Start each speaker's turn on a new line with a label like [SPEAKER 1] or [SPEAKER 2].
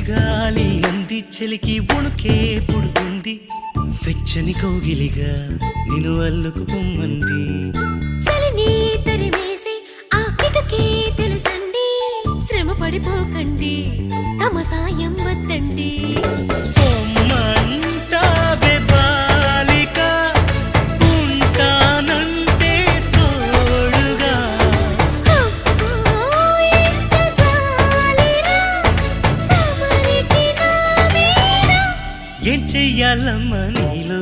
[SPEAKER 1] చలిగాలి అంది చలికి వణుకే పుడుతుంది వెచ్చని కౌగిలిగా నిన్ను అల్లుకు పొమ్మంది
[SPEAKER 2] చలిని తరిమేసి ఆ కిటకే తెలుసండి శ్రమ పడిపోకండి తమ సాయం వద్దండి
[SPEAKER 1] పొమ్మంటావే బాలిక ఉంటానంటే తోడుగా
[SPEAKER 2] ఎంత జాలిరా తమరికి నా మీద
[SPEAKER 1] ఏం చెయ్యాలమ్మా నీలో